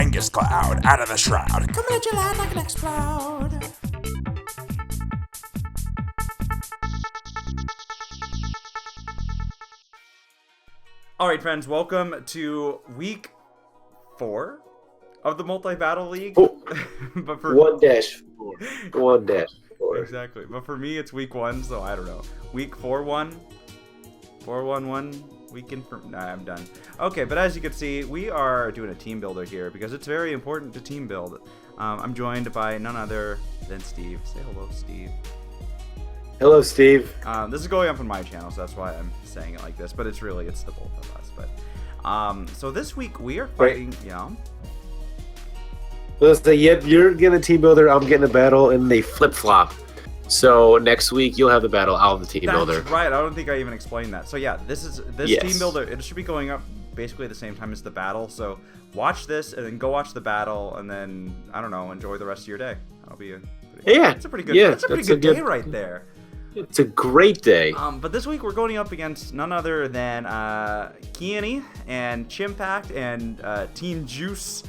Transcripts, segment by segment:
KangasCloud out of the shroud. Coming at you loud like an explode. Alright friends, welcome to week 4 of the Multi-Battle League. But for 1-4. 1-4. Exactly. But for me it's week 1, so I don't know. Week 4-1? 4-1-1? Weekend from... Nah, I'm done. Okay, but as you can see, we are doing a team builder here because it's very important to team build. I'm joined by none other than Steve. Say hello, Steve. Hello, Steve. This is going up on my channel, so that's why I'm saying it like this. But it's the both of us. But so this week we are fighting. Yeah. Let's say, yep, you're getting a team builder. I'm getting a battle, and they flip flop. So next week you'll have the battle. I'll have the team builder. That's right. I don't think I even explained that. So yeah, this team builder. It should be going up basically at the same time as the battle. So watch this, and then go watch the battle, and then I don't know, enjoy the rest of your day. That'll be It's a pretty good. That's a pretty good day right there. It's a great day. But this week we're going up against none other than Keany and Chimpact and Team Juice.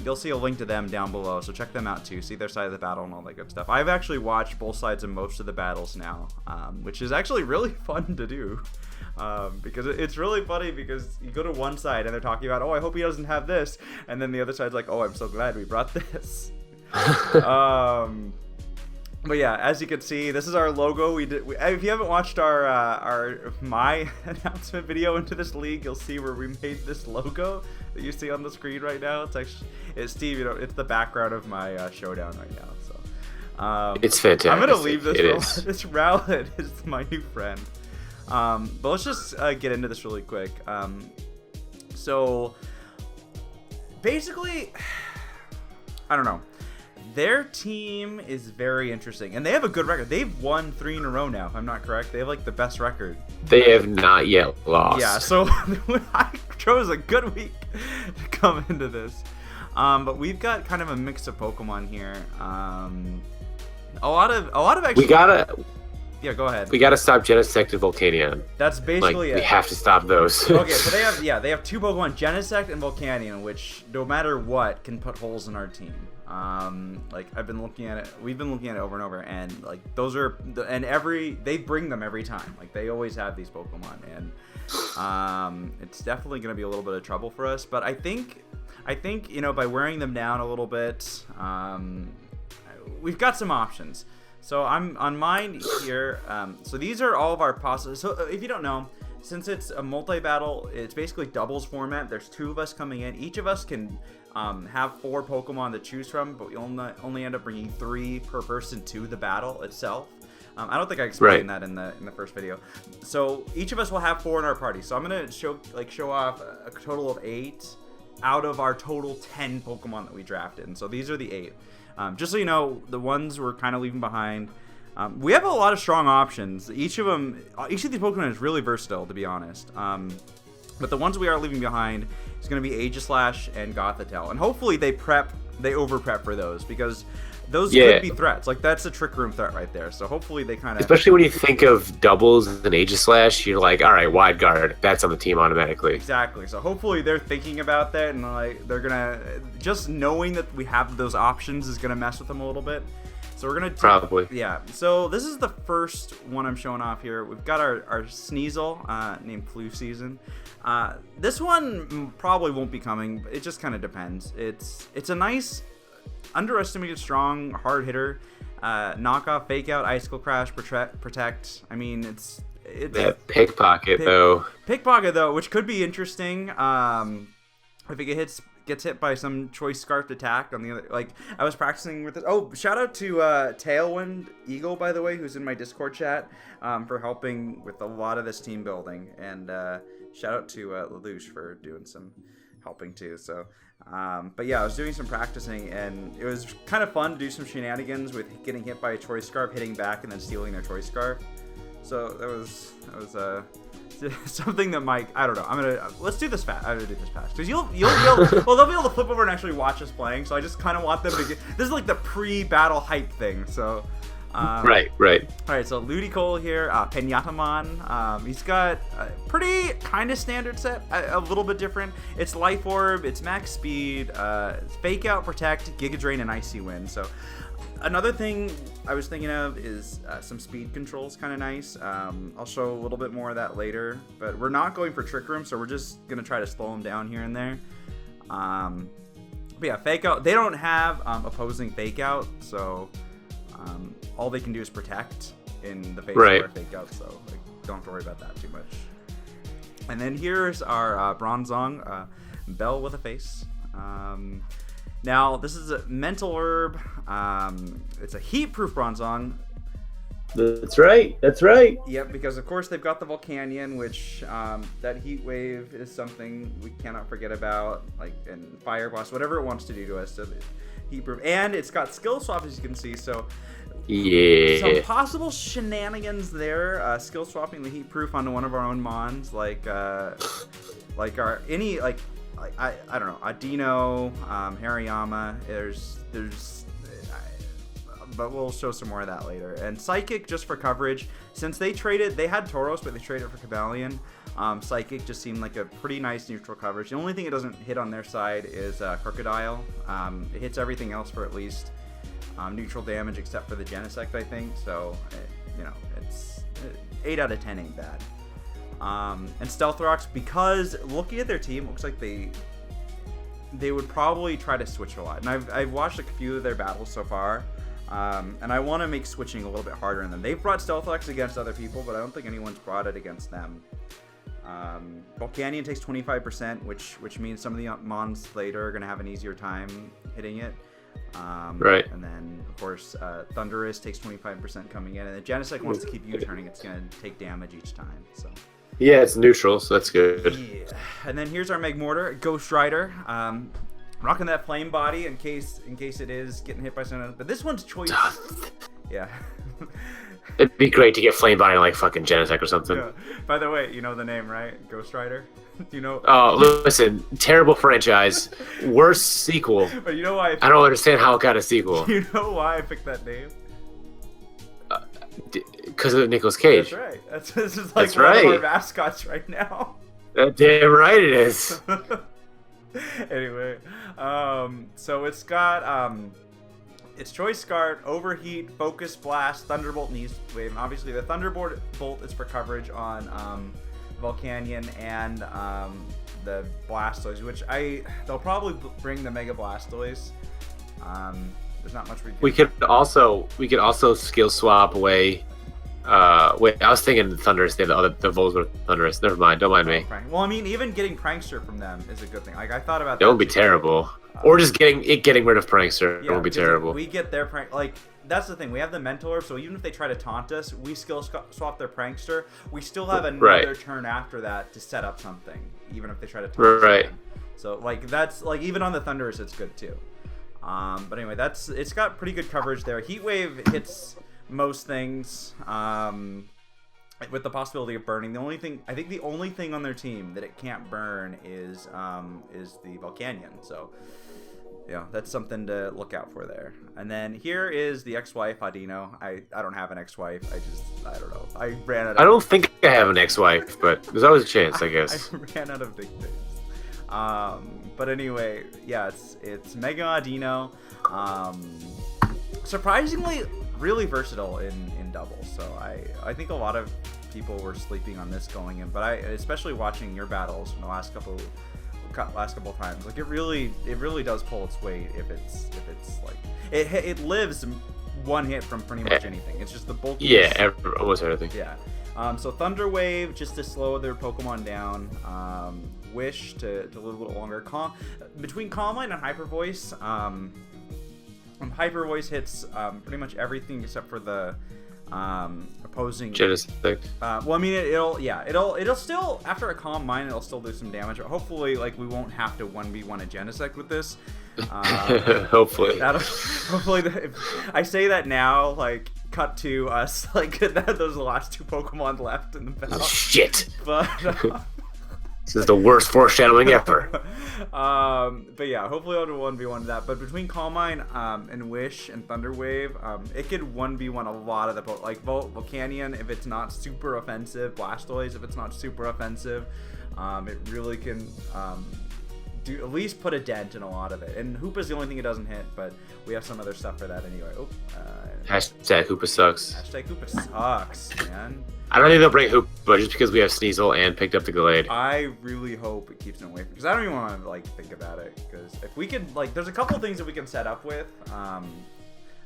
You'll see a link to them down below, so check them out too. See their side of the battle and all that good stuff. I've actually watched both sides of most of the battles now, which is actually really fun to do. Because it's really funny because you go to one side and they're talking about, oh, I hope he doesn't have this, and then the other side's like, oh, I'm so glad we brought this. But yeah, as you can see, this is our logo. If you haven't watched my announcement video into this league, you'll see where we made this logo that you see on the screen right now. It's Steve. It's the background of my showdown right now. So it's fantastic. I'm gonna leave this. This Rowlet is my new friend. But let's just get into this really quick. So basically, I don't know. Their team is very interesting, and they have a good record. They've won 3 in a row now, if I'm not correct. They have like the best record. They have not yet lost. Yeah, so I chose a good week to come into this. But we've got kind of a mix of Pokemon here. A lot of actually. Yeah, go ahead. We gotta stop Genesect and Volcanion. That's basically it. We have to stop those. Okay, so they have 2 Pokemon, Genesect and Volcanion, which no matter what can put holes in our team. Like we've been looking at it over and over, and like they bring them every time. Like they always have these Pokemon, and it's definitely going to be a little bit of trouble for us. But I think by wearing them down a little bit, we've got some options. So I'm on mine here. So these are all of our possible. So if you don't know, since it's a multi-battle, it's basically doubles format. There's 2 of us coming in. Each of us can have 4 Pokemon to choose from, but we only end up bringing 3 per person to the battle itself. I don't think I explained that in the first video. So each of us will have 4 in our party. So I'm gonna show off a total of 8 out of our total 10 Pokemon that we drafted. And so these are the 8. Just so you know, the ones we're kind of leaving behind. We have a lot of strong options. Each of these Pokemon is really versatile, to be honest. But the ones we are leaving behind is going to be Aegislash and Gothitelle. And hopefully they over prep for those, because those could be threats. Like, that's a Trick Room threat right there. So hopefully they kind of... Especially when you think of doubles and Aegislash, you're like, all right, Wide Guard. That's on the team automatically. Exactly. So hopefully they're thinking about that, and like they're going to... Just knowing that we have those options is going to mess with them a little bit. So we're going to... Probably. Yeah. So this is the first one I'm showing off here. We've got our Sneasel, named Flu Season. This one probably won't be coming. It just kind of depends. It's a nice, underestimated, strong, hard hitter. Knockoff, Fake Out, Icicle Crash, Protect. I mean, it's that Pickpocket though. Pickpocket though, which could be interesting. If it gets hit by some choice scarfed attack on the other, like I was practicing with this. Oh, shout out to Tailwind Eagle, by the way, who's in my Discord chat, for helping with a lot of this team building, and shout out to Lelouch for doing some helping too. So but yeah, I was doing some practicing, and it was kind of fun to do some shenanigans with getting hit by a choice scarf, hitting back, and then stealing their choice scarf. So that was something that I don't know. Let's do this fast. I'm gonna do this fast because you'll be able, well, they'll be able to flip over and actually watch us playing. So I just kind of want them to get. This is like the pre-battle hype thing. So Right. All right, so Ludicole here, Peñatamon. He's got a pretty kind of standard set, a little bit different. It's Life Orb, it's Max Speed, Fake Out, Protect, Giga Drain, and Icy Wind. So another thing I was thinking of is some speed controls, kind of nice. I'll show a little bit more of that later, but we're not going for Trick Room, so we're just going to try to slow him down here and there. But yeah, Fake Out, they don't have opposing Fake Out, so all they can do is protect in the face of our Fake Out, so like, don't have to worry about that too much. And then here's our Bronzong, Bell with a face. Now, this is a Mental Herb. It's a heat-proof Bronzong. That's right. Yep, because of course they've got the Volcanion, which that heat wave is something we cannot forget about, like, and Fire Blast, whatever it wants to do to us. So heat-proof, and it's got skill swap, as you can see. So yeah, some possible shenanigans there. Skill swapping the heat-proof onto one of our own mons, I don't know, Adino, Hariyama. There's but we'll show some more of that later. And Psychic, just for coverage, since they had Tauros, but they traded for Cobalion. Psychic just seemed like a pretty nice neutral coverage. The only thing it doesn't hit on their side is Crocodile. It hits everything else for at least neutral damage, except for the Genesect, I think. So, it's 8 out of 10 ain't bad. And Stealth Rocks, because looking at their team, it looks like they would probably try to switch a lot. And I've watched a few of their battles so far. And I want to make switching a little bit harder in them. They've brought Stealth Rocks against other people, but I don't think anyone's brought it against them. Volcanion takes 25%, which means some of the mons later are going to have an easier time hitting it. Right. And then, of course, Thunderous takes 25% coming in. And the Genesect wants to keep U-turning. It's going to take damage each time. So. Yeah, it's neutral, so that's good. Yeah. And then here's our Megmortar, Ghost Rider. Rocking that flame body in case it is getting hit by someone. But this one's choice. Yeah. It'd be great to get flame body like fucking Genesect or something. Yeah. By the way, you know the name, right? Ghost Rider? You know? Oh, listen, terrible franchise. Worst sequel. But you know why I don't understand how it got a sequel. You know why I picked that name? Because of Nicolas Cage. That's right. This is like That's one right. of our mascots right now. Damn right it is. Anyway, so it's got it's Choice Scarf, Overheat, Focus Blast, Thunderbolt, and East Wave. And obviously the Thunderbolt is for coverage on Volcanion and the Blastoise, which they'll probably bring the Mega Blastoise. There's not much we could also skill swap away. Wait, I was thinking Thunderous. They have the Volsburg Thunderous. Never mind. Don't mind me. Well, I mean, even getting Prankster from them is a good thing. Like, I thought about that. That would be terrible. Or just getting rid of Prankster. Yeah, it would be terrible. We get their prank. Like, that's the thing. We have the Mental Orb, so even if they try to taunt us, we skill swap their Prankster. We still have another turn after that to set up something, even if they try to taunt us. Right. Again. So, like, that's like even on the Thunderous, it's good too. But anyway, it's got pretty good coverage there. Heat Wave hits most things, with the possibility of burning. The only thing on their team that it can't burn is the Volcanion. So yeah, that's something to look out for there. And then here is the ex-wife Adino. I don't have an ex-wife. I don't know. I ran out. I don't think I have an ex-wife, but there's always a chance, I guess. I ran out of nicknames. But anyway, yeah, it's Mega Adino. Surprisingly, really versatile in doubles. So I think a lot of people were sleeping on this going in, but especially watching your battles in the last couple of times, like it really does pull its weight if it's like it lives one hit from pretty much anything. It's just the bulk. Yeah, almost everything. Yeah. So Thunder Wave just to slow their Pokemon down. Wish to live a little longer. Between Calm Light and Hyper Voice. Hyper Voice hits pretty much everything except for the opposing Genesect. Well, I mean, it'll still, after a Calm Mind, it'll still do some damage. But hopefully, like, we won't have to 1v1 a Genesect with this. Hopefully. Hopefully, if I say that now, like, cut to us, like, those are the last two Pokemon left in the battle. Shit. But This is the worst foreshadowing ever. But yeah, hopefully I'll do 1v1 that. But between Calm Mind and Wish and Thunderwave, it could 1v1 a lot of the like Volcanion if it's not super offensive, Blastoise if it's not super offensive. It really can do at least put a dent in a lot of it. And Hoopa's the only thing it doesn't hit, but we have some other stuff for that anyway. Hashtag Hoopa sucks. Hashtag Hoopa sucks, man. I don't think they'll bring Hoopa just because we have Sneasel and picked up the Gallade. I really hope it keeps them away because I don't even want to like think about it. Because if we could like, there's a couple things that we can set up with.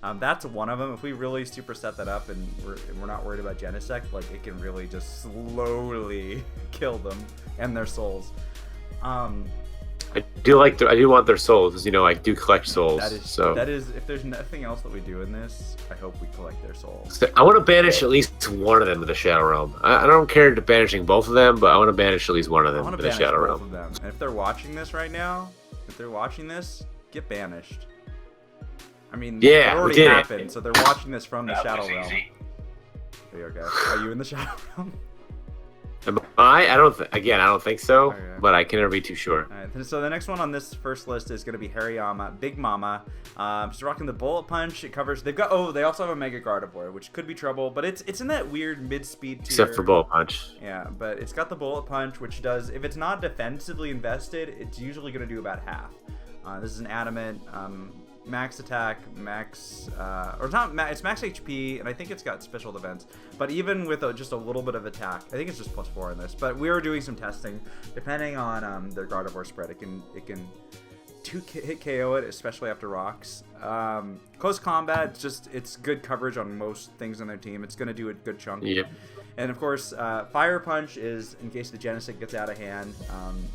That's one of them. If we really super set that up and we're not worried about Genesect, like it can really just slowly kill them and their souls. I do want their souls, because, I do collect souls. That is, if there's nothing else that we do in this, I hope we collect their souls. So I want to banish at least one of them to the Shadow Realm. I don't care to banishing both of them, but I want to banish at least one of them to the Shadow Realm. Of them. And if they're watching this right now, get banished. I mean, it already happened, so they're watching this from the Shadow Realm. There you go. Are you in the Shadow Realm? Am I? I don't think so, okay. But I can never be too sure. Alright, so the next one on this first list is going to be Hariyama, Big Mama. She's rocking the Bullet Punch. It covers. They also have a Mega Gardevoir, which could be trouble, but it's in that weird mid-speed tier. Except for Bullet Punch. Yeah, but it's got the Bullet Punch, which does, if it's not defensively invested, it's usually going to do about half. This is an adamant. Max attack, max, it's max HP, and I think it's got special defense. But even with just a little bit of attack, I think it's just +4 in this. But we were doing some testing. Depending on their Gardevoir spread, it can hit KO it, especially after rocks. Close combat, it's good coverage on most things on their team. It's gonna do a good chunk. Yep. And of course, Fire Punch is in case the Genesect gets out of hand.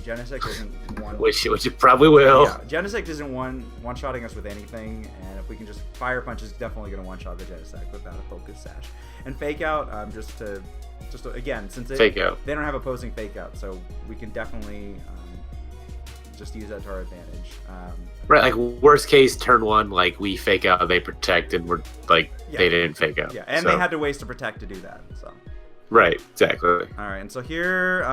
Genesect isn't one. Which it probably will. Yeah, Genesect isn't one-shotting us with anything, and if we can just Fire Punch is definitely going to one-shot the Genesect without a Focus Sash. And Fake Out, just again, since they don't have opposing Fake Out, so we can definitely just use that to our advantage. Right, like worst case, turn one, like we Fake Out, they protect, and we're like they didn't Fake Out. Yeah, and they had to waste a Protect to do that. So. Right, exactly. All right, and so here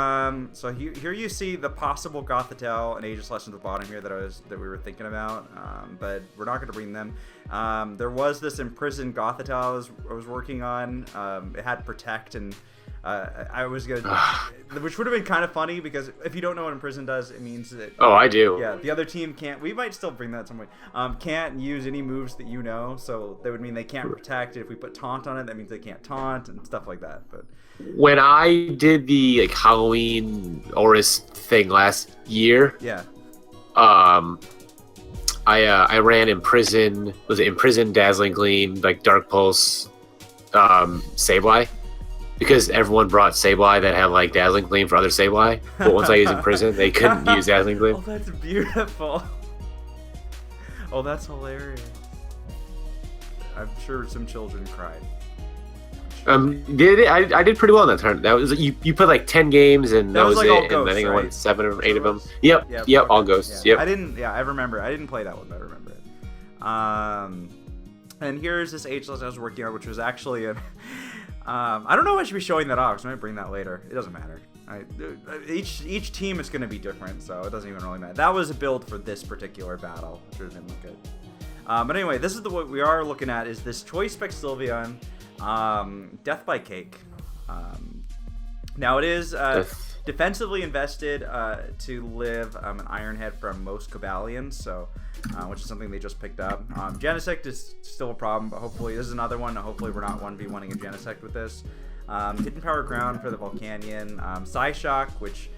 you see the possible Gothitelle and Aegis Lesson at the bottom here that we were thinking about, but we're not going to bring them. There was this imprisoned Gothitelle I was working on. It had Protect, and I was gonna, which would have been kind of funny because if you don't know what Imprison does, it means that. Oh, I do. Yeah, the other team can't. We might still bring that at some point. Can't use any moves that you know, so that would mean they can't Protect. If we put Taunt on it, that means they can't Taunt and stuff like that. But when I did the Halloween Oris thing last year, I ran Imprison. Was it Imprison, Dazzling Gleam, like Dark Pulse, Sableye? Because everyone brought Sableye that had like Dazzling Gleam for other Sableye, but once I used Imprison, they couldn't use Dazzling Gleam. Oh, that's beautiful. Oh, that's hilarious. I'm sure some children cried. I did pretty well in that turn. That was you put like 10 games and that was like it. Ghosts, and I think I won 7 or 8 of them. Yep, all ghosts. Yeah. Yep. I remember. I didn't play that one, but I remember it. And here's this Ageless I was working on, which was actually a. I don't know if I should be showing that off, so I might bring that later. It doesn't matter. Each team is going to be different, so it doesn't even really matter. That was a build for this particular battle, which would have been good. But anyway, this is what we are looking at is this Choice Spec Sylveon, Death by Cake. Now it is defensively invested to live an Iron Head from most Cobalions, so which is something they just picked up. Genesect is still a problem, but hopefully this is another one. Hopefully we're not 1v1ing a Genesect with this. Hidden Power Ground for the Volcanion. Psyshock, which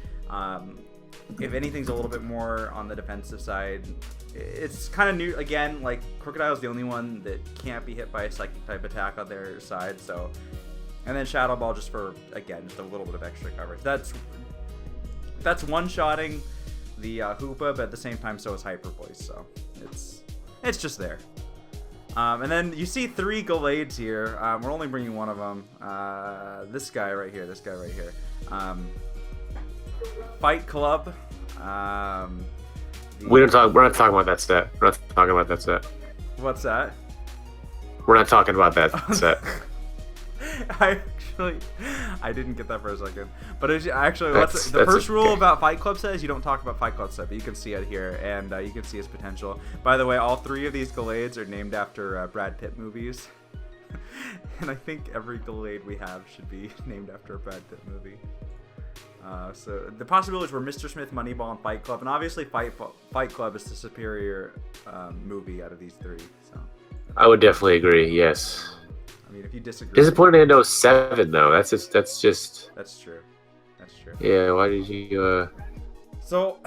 if anything's a little bit more on the defensive side, it's kind of new. Again, like Crocodile's the only one that can't be hit by a Psychic type attack on their side, so. And then Shadow Ball just for, again, just a little bit of extra coverage. That's one-shotting the Hoopa, but at the same time, so is Hyper Voice, so it's just there. And then you see 3 Gallades here. We're only bringing one of them. This guy right here. Fight Club. We're not talking about that set. We're not talking about that set. What's that? We're not talking about that set. I I didn't get that for a second. But it's actually, the That's first rule okay. about Fight Club says you don't talk about Fight Club stuff, but you can see it here, and you can see its potential. By the way, all 3 of these Gallades are named after Brad Pitt movies. And I think every Gallade we have should be named after a Brad Pitt movie. So the possibilities were Mr. Smith, Moneyball, and Fight Club, and obviously Fight Club is the superior movie out of these 3. So I would definitely agree. Yes. I mean, if you disagree, Disappointed in 07 though. That's just. That's true. That's true. Yeah. Why did you? So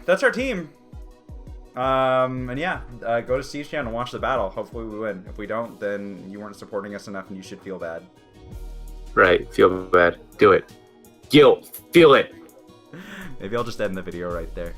that's our team. And yeah, go to Steve's channel and watch the battle. Hopefully we win. If we don't, then you weren't supporting us enough, and you should feel bad. Right. Feel bad. Do it. Guilt. Feel it. Maybe I'll just end the video right there.